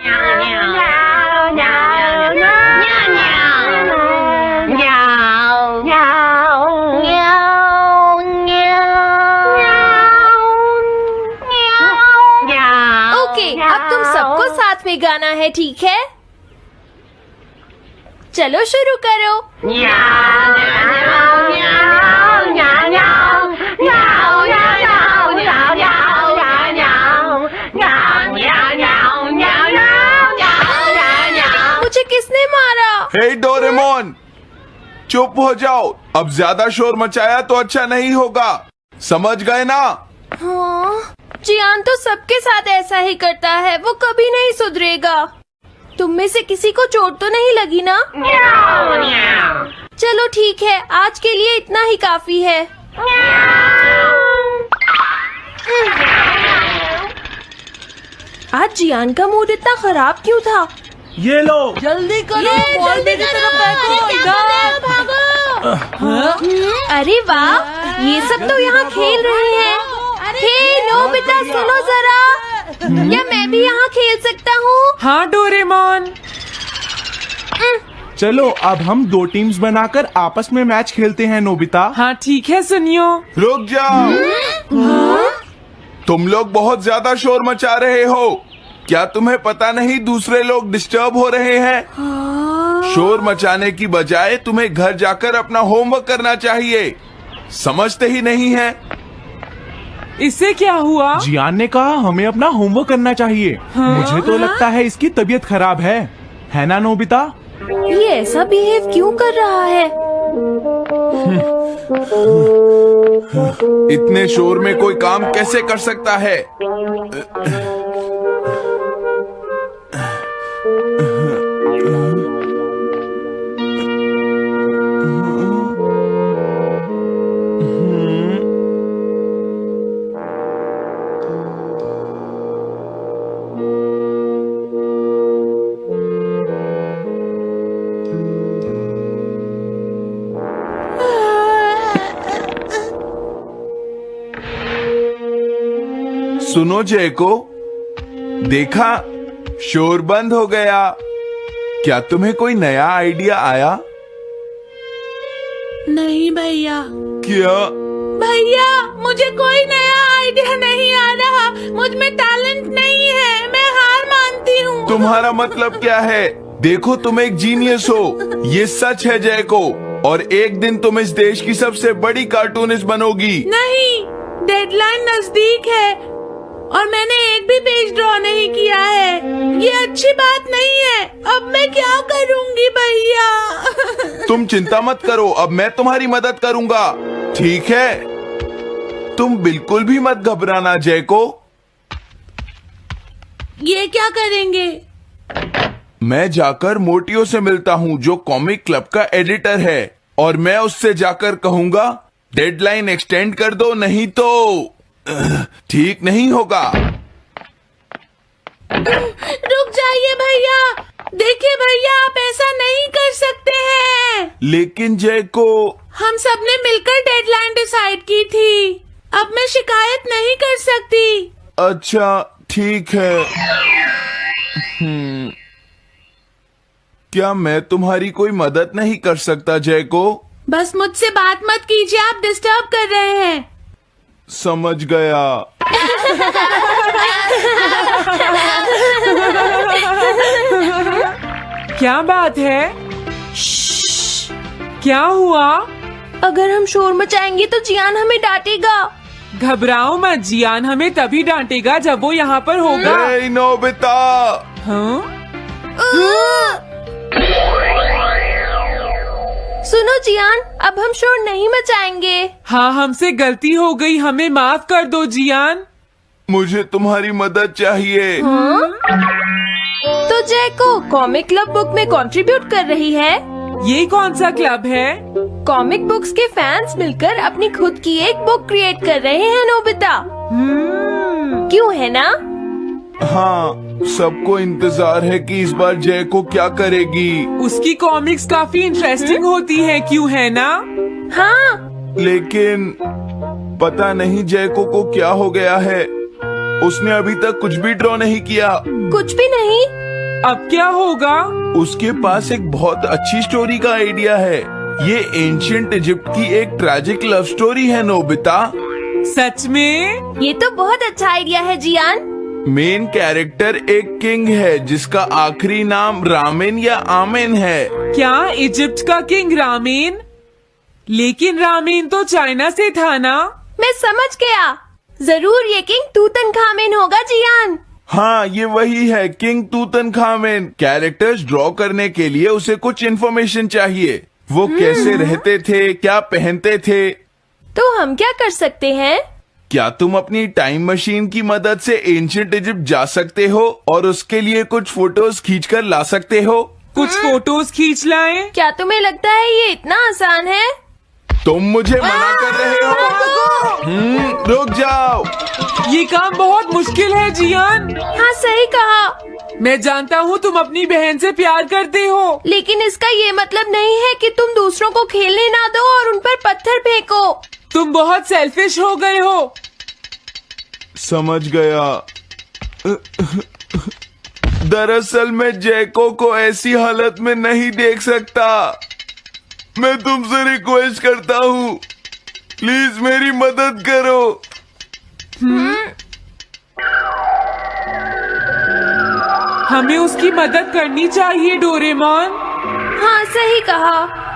Okay, अब तुम सबको साथ में गाना है, ठीक है? चलो शुरू करो। मुझे किसने मारा? हे डोरेमोन, चुप हो जाओ। अब ज्यादा शोर मचाया तो अच्छा नहीं होगा, समझ गए ना? हाँ, जियान तो सबके साथ ऐसा ही करता है, वो कभी नहीं सुधरेगा। तुम में से किसी को चोट तो नहीं लगी ना? चलो ठीक है, आज के लिए इतना ही काफी है। आज जियान का मूड इतना खराब क्यों था? ये लो, जल्दी करो, बॉल मेरी तरफ फेंको, हाँ? अरे वाह, ये सब तो यहाँ खेल रहे हैं। हे नोबिता, सुनो जरा, क्या मैं भी यहाँ खेल सकता हूँ? हाँ डोरेमोन। चलो अब हम 2 टीम्स बनाकर आपस में मैच खेलते हैं नोबिता। हाँ ठीक है, सुनियो। रुक जाओ। तुम लोग बहुत ज्यादा शोर मचा रहे हो। क्या तुम्हें पता नहीं दूसरे लोग डिस्टर्ब हो रहे हैं? शोर मचाने की बजाय तुम्हें घर जाकर अपना होमवर्क करना चाहिए। समझते ही नहीं है। इससे क्या हुआ? जियान ने कहा हमें अपना होमवर्क करना चाहिए। मुझे तो लगता है इसकी तबीयत खराब है ना नोबिता? ये ऐसा बिहेव क्यों कर रहा है? इतने शोर में कोई काम कैसे कर सकता है? सुनो जयको, देखा, शोर बंद हो गया। क्या तुम्हें कोई नया आइडिया आया? नहीं भैया। क्या? भैया, मुझे कोई नया आइडिया नहीं आ रहा। मुझ में टैलेंट नहीं है, मैं हार मानती हूँ। तुम्हारा मतलब क्या है? देखो, तुम एक जीनियस हो, ये सच है जयको। और एक दिन तुम इस देश की सबसे बड़ी कार्टूनिस्ट बनोगी। नहीं, डेडलाइन नजदीक है और मैंने एक भी पेज ड्रॉ नहीं किया है। ये अच्छी बात नहीं है। अब मैं क्या करूँगी भैया? तुम चिंता मत करो, अब मैं तुम्हारी मदद करूंगा, ठीक है? तुम बिल्कुल भी मत घबराना जयको। ये क्या करेंगे? मैं जाकर मोटियो से मिलता हूँ, जो कॉमिक क्लब का एडिटर है, और मैं उससे जाकर कहूँगा डेडलाइन एक्सटेंड कर दो, नहीं तो ठीक नहीं होगा। रुक जाइए भैया। देखिए भैया, आप ऐसा नहीं कर सकते हैं। लेकिन जयको, हम सबने मिलकर डेडलाइन डिसाइड की थी। अब मैं शिकायत नहीं कर सकती। अच्छा ठीक है। क्या मैं तुम्हारी कोई मदद नहीं कर सकता जयको? बस मुझसे बात मत कीजिए, आप डिस्टर्ब कर रहे हैं। समझ गया। क्या बात है? क्या हुआ? अगर हम शोर मचाएंगे तो जियान हमें डांटेगा। घबराओ मत, जियान हमें तभी डांटेगा जब वो यहाँ पर होगा। हे नोबिता। हाँ? सुनो जियान, अब हम शोर नहीं मचाएंगे। हाँ, हमसे गलती हो गई, हमें माफ कर दो जियान। मुझे तुम्हारी मदद चाहिए। तो जयको कॉमिक क्लब बुक में कंट्रीब्यूट कर रही है। ये कौन सा क्लब है? कॉमिक बुक्स के फैंस मिलकर अपनी खुद की एक बुक क्रिएट कर रहे हैं नोबिता। क्यों है ना? हाँ, सबको इंतजार है कि इस बार जयको क्या करेगी। उसकी कॉमिक्स काफी इंटरेस्टिंग होती है, क्यों है ना? हाँ, लेकिन पता नहीं जयको को क्या हो गया है। उसने अभी तक कुछ भी ड्रॉ नहीं किया। कुछ भी नहीं। अब क्या होगा? उसके पास एक बहुत अच्छी स्टोरी का आइडिया है। ये एंशिएंट इजिप्ट की एक ट्रैजिक लव स्टोरी है नोबिता। सच में? ये तो बहुत अच्छा आइडिया है जियान। मेन कैरेक्टर एक किंग है जिसका आखिरी नाम रामेन या आमेन है। क्या इजिप्ट का किंग रामेन? लेकिन रामेन तो चाइना से था ना? मैं समझ गया, जरूर ये किंग तूतनखामेन होगा जियान। हाँ, ये वही है, किंग तूतनखामेन। कैरेक्टर्स ड्रॉ करने के लिए उसे कुछ इन्फॉर्मेशन चाहिए। वो कैसे रहते थे, क्या पहनते थे। तो हम क्या कर सकते हैं? क्या तुम अपनी टाइम मशीन की मदद से एंशिएंट इजिप्ट जा सकते हो और उसके लिए कुछ फोटोज खींचकर ला सकते हो? कुछ फोटोज खींच लाएं? क्या तुम्हें लगता है ये इतना आसान है? तुम मुझे मना कर रहे हो? रुक जाओ। ये काम बहुत मुश्किल है जियान। हाँ सही कहा। मैं जानता हूँ तुम अपनी बहन से प्यार करते हो, लेकिन इसका ये मतलब नहीं है कि तुम दूसरों को खेलने ना दो और उन पर पत्थर फेंको। तुम बहुत सेल्फिश हो गए हो। समझ गया। दरअसल मैं जैको को ऐसी हालत में नहीं देख सकता। मैं तुमसे रिक्वेस्ट करता हूँ, प्लीज मेरी मदद करो। हमें उसकी मदद करनी चाहिए डोरेमोन। हाँ सही कहा।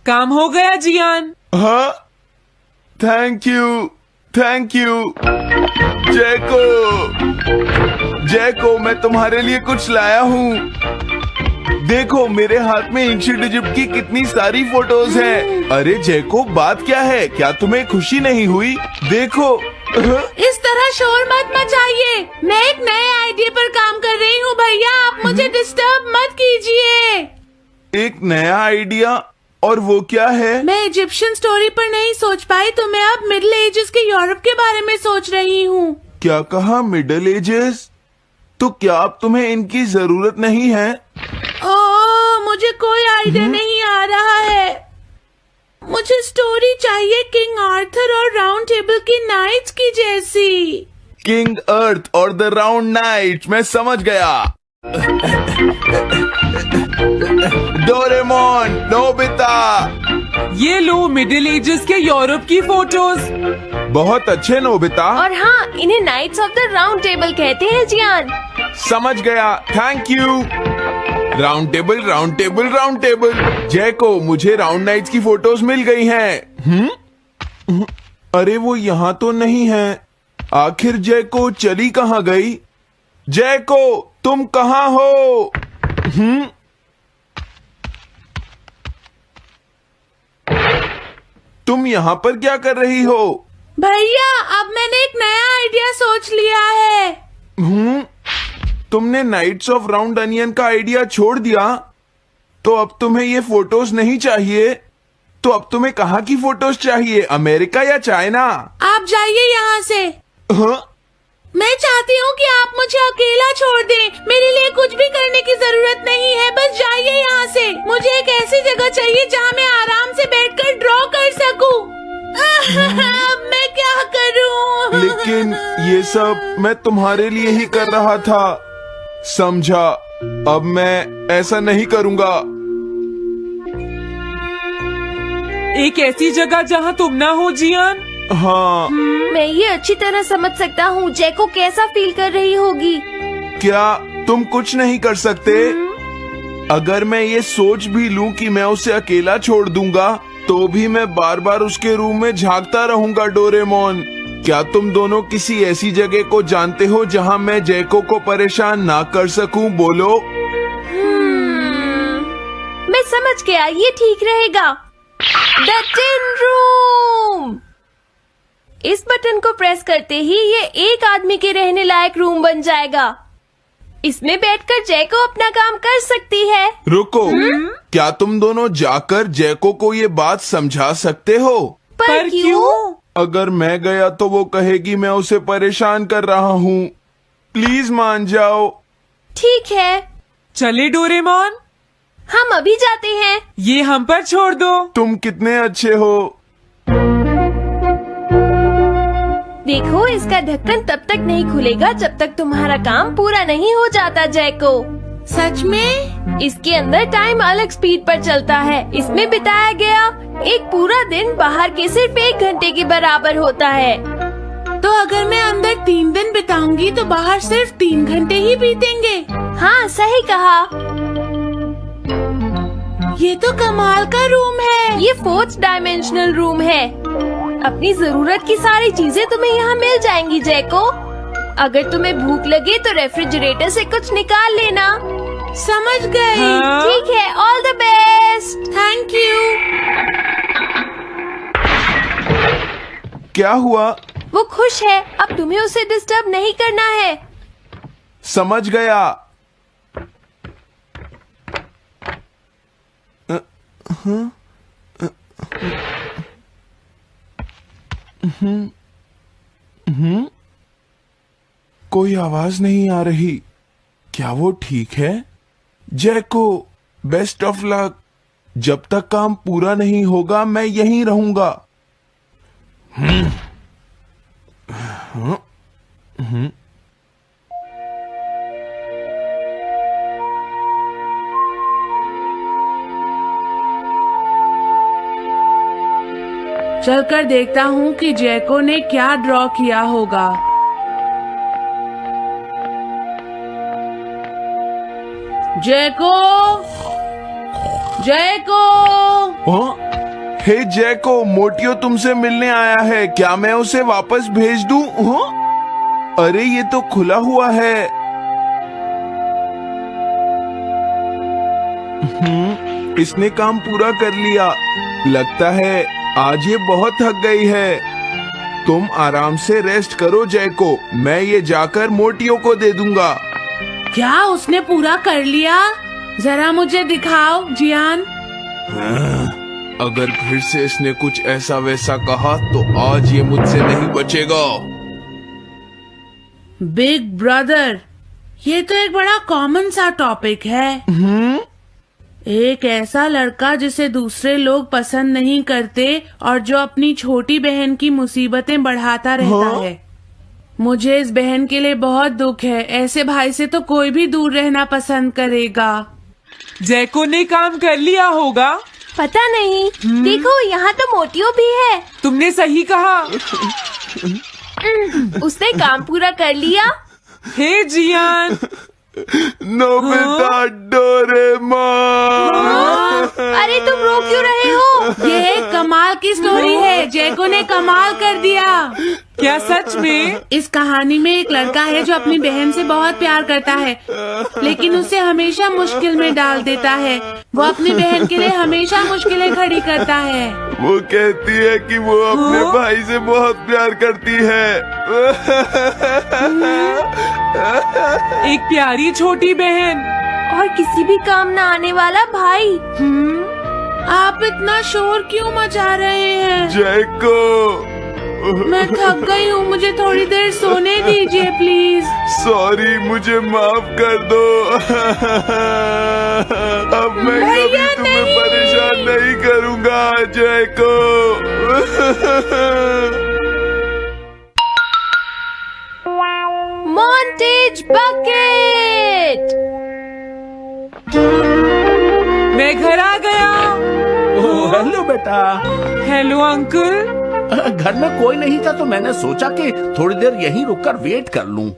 काम हो गया जियान। हाँ, थैंक यू, थैंक यू। जैको, मैं तुम्हारे लिए कुछ लाया हूँ। देखो मेरे हाथ में एंशिएंट इजिप्ट की कितनी सारी फोटोज हैं। अरे जैको, बात क्या है? क्या तुम्हें खुशी नहीं हुई? देखो। इस तरह शोर मत मचाइए। मैं एक नए आइडिया पर काम कर रही हूँ भैया, आप मुझे डिस्टर्ब मत कीजिए। एक नया आइडिया? और वो क्या है? मैं इजिप्शियन स्टोरी पर नहीं सोच पाई तो मैं अब मिडिल एजेस के यूरोप के बारे में सोच रही हूँ। क्या कहा? Middle ages? तो क्या अब तुम्हें इनकी जरूरत नहीं है? ओह, मुझे कोई आइडिया नहीं आ रहा है। मुझे स्टोरी चाहिए किंग आर्थर और राउंड टेबल की नाइट्स की जैसी। किंग अर्थ और द राउंड नाइट, मैं समझ गया। डोरेमोन, नोबिता, ये लो मिडिल एजेस के यूरोप की फोटोज। बहुत अच्छे नोबिता। और हाँ, इन्हें knights of the round table कहते हैं जियान। समझ गया, thank you. Round table, round table, round table. Jaiko, मुझे राउंड नाइट्स की फोटोज मिल गई हैं। अरे वो यहाँ तो नहीं है। आखिर जैको चली कहाँ गई? जैको, तुम कहाँ हो? तुम यहाँ पर क्या कर रही हो? भैया, अब मैंने एक नया आइडिया सोच लिया है। तुमने नाइट्स ऑफ राउंड अनियन का आइडिया छोड़ दिया? तो अब तुम्हें ये फोटोज नहीं चाहिए? तो अब तुम्हें कहाँ की फोटोज चाहिए, अमेरिका या चाइना? आप जाइए यहाँ से। हाँ? मैं चाहती हूँ कि आप मुझे अकेला छोड़ दें। मेरे लिए कुछ भी करने की जरूरत नहीं है, बस जाइए यहाँ से। मुझे एक ऐसी जगह चाहिए जहाँ मैं आराम से बैठकर ड्रॉ कर सकूं। अब मैं क्या करूँ? लेकिन ये सब मैं तुम्हारे लिए ही कर रहा था, समझा? अब मैं ऐसा नहीं करूँगा। एक ऐसी जगह जहाँ तुम ना हो जियान। हाँ। मैं ये अच्छी तरह समझ सकता हूँ जैको कैसा फील कर रही होगी। क्या तुम कुछ नहीं कर सकते? अगर मैं ये सोच भी लूं कि मैं उसे अकेला छोड़ दूंगा, तो भी मैं बार बार उसके रूम में झांकता रहूंगा। डोरेमोन, क्या तुम दोनों किसी ऐसी जगह को जानते हो जहां मैं जैको को परेशान ना कर सकूं? बोलो। मैं समझ गया, ये ठीक रहेगा। The tin room. इस बटन को प्रेस करते ही ये एक आदमी के रहने लायक रूम बन जाएगा। इसमें बैठकर जैको अपना काम कर सकती है। रुको, क्या तुम दोनों जाकर जैको को ये बात समझा सकते हो? पर क्यों? अगर मैं गया तो वो कहेगी मैं उसे परेशान कर रहा हूँ। प्लीज मान जाओ। ठीक है, चले डोरेमोन, हम अभी जाते हैं। ये हम पर छोड़ दो। तुम कितने अच्छे हो। देखो, इसका ढक्कन तब तक नहीं खुलेगा जब तक तुम्हारा काम पूरा नहीं हो जाता जैको। सच में? इसके अंदर टाइम अलग स्पीड पर चलता है। इसमें बिताया गया एक पूरा दिन बाहर के सिर्फ 1 घंटे के बराबर होता है। तो अगर मैं अंदर 3 दिन बिताऊंगी तो बाहर सिर्फ 3 घंटे ही बीतेंगे। हाँ, सही कहा। ये तो कमाल का रूम है। ये 4th डायमेंशनल रूम है। अपनी जरूरत की सारी चीजें तुम्हें यहाँ मिल जाएंगी जैको। अगर तुम्हें भूख लगे तो रेफ्रिजरेटर से कुछ निकाल लेना। समझ गई। हाँ? ठीक है, all the best. Thank you. क्या हुआ? वो खुश है, अब तुम्हें उसे डिस्टर्ब नहीं करना है। समझ गया। कोई आवाज नहीं आ रही। क्या वो ठीक है? जैको, बेस्ट ऑफ लक। जब तक काम पूरा नहीं होगा मैं यहीं रहूंगा। चलकर देखता हूँ कि जैको ने क्या ड्रॉ किया होगा। जैको, जैको। हे जैको, मोटियो तुमसे मिलने आया है। क्या मैं उसे वापस भेज दूं? अरे ये तो खुला हुआ है। इसने काम पूरा कर लिया। लगता है आज ये बहुत थक गई है। तुम आराम से रेस्ट करो जैको, मैं ये जाकर मोटियो को दे दूंगा। क्या उसने पूरा कर लिया? जरा मुझे दिखाओ जियान। अगर फिर से इसने कुछ ऐसा वैसा कहा तो आज ये मुझसे नहीं बचेगा। बिग ब्रदर, ये तो एक बड़ा कॉमन सा टॉपिक है। एक ऐसा लड़का जिसे दूसरे लोग पसंद नहीं करते और जो अपनी छोटी बहन की मुसीबतें बढ़ाता रहता है। मुझे इस बहन के लिए बहुत दुख है। ऐसे भाई से तो कोई भी दूर रहना पसंद करेगा। जैको ने काम कर लिया होगा। पता नहीं। देखो, यहाँ तो मोटियो भी है। तुमने सही कहा। उसने काम पूरा कर लिया। हे जियान, नोबिता, डोरेमोन। अरे तुम रो क्यों रहे हो? ये एक कमाल की स्टोरी है। जैको ने कमाल कर दिया। क्या सच में? इस कहानी में एक लड़का है जो अपनी बहन से बहुत प्यार करता है, लेकिन उसे हमेशा मुश्किल में डाल देता है। वो अपनी बहन के लिए हमेशा मुश्किलें खड़ी करता है। वो कहती है कि वो अपने भाई से बहुत प्यार करती है। एक प्यारी छोटी बहन और किसी भी काम न आने वाला भाई। आप इतना शोर क्यों मचा रहे हैं? जैको, मैं थक गई हूँ, मुझे थोड़ी देर सोने दीजिए प्लीज। सॉरी, मुझे माफ कर दो। अब मैं भैया, कभी तुम्हें नहीं। परेशान नहीं करूँगा जैको। Montage bucket. मैं घर आ गया। ओह, हेलो बेटा। Hello uncle. घर में कोई नहीं था तो मैंने सोचा कि थोड़ी देर यहीं रुककर वेट कर लूं।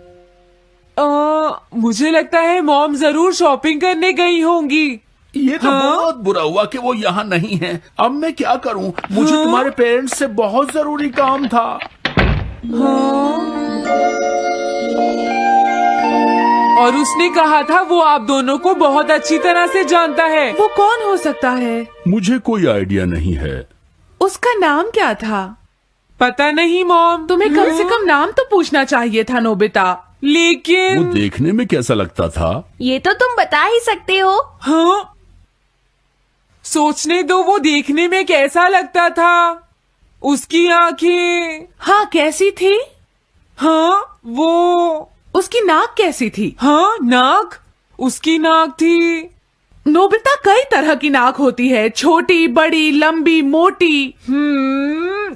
मुझे लगता है मॉम जरूर शॉपिंग करने गई होंगी। ये तो हाँ? बहुत बुरा हुआ कि वो यहाँ नहीं है। अब मैं क्या करूं? मुझे तुम्हारे पेरेंट्स से बहुत जरूरी काम था। और उसने कहा था वो आप दोनों को बहुत अच्छी तरह से जानता है। वो कौन हो सकता है? मुझे कोई आइडिया नहीं है। उसका नाम क्या था? पता नहीं मॉम। तुम्हें कम से कम नाम तो पूछना चाहिए था नोबिता। वो लेकिन देखने में कैसा लगता था? ये तो तुम बता ही सकते हो। हाँ, सोचने दो वो देखने में कैसा लगता था। उसकी आंखें। हाँ, कैसी थी? हाँ, वो। उसकी नाक कैसी थी? हाँ, नाक। उसकी नाक थी। नोबिता, कई तरह की नाक होती है, छोटी, बड़ी, लंबी, मोटी।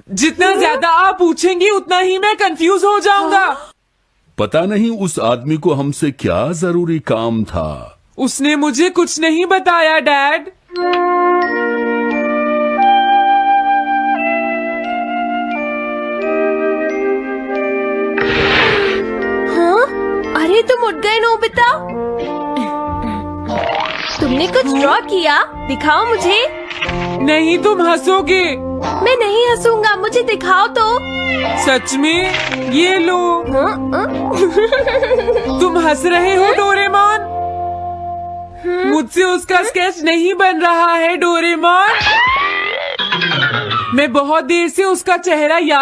जितना ज्यादा आप पूछेंगी उतना ही मैं कंफ्यूज हो जाऊंगा। पता नहीं उस आदमी को हमसे क्या जरूरी काम था। उसने मुझे कुछ नहीं बताया डैड। हाँ? अरे तुम उठ गए नोबिता। तुमने कुछ ड्रॉ किया? दिखाओ मुझे। नहीं, तुम हंसोगे। मैं नहीं हंसूंगा, मुझे दिखाओ तो। सच में? ये लो। हाँ? तुम हंस रहे हो डोरेमोन? मुझसे उसका स्केच नहीं बन रहा है डोरेमोन। मैं बहुत देर से उसका चेहरा याद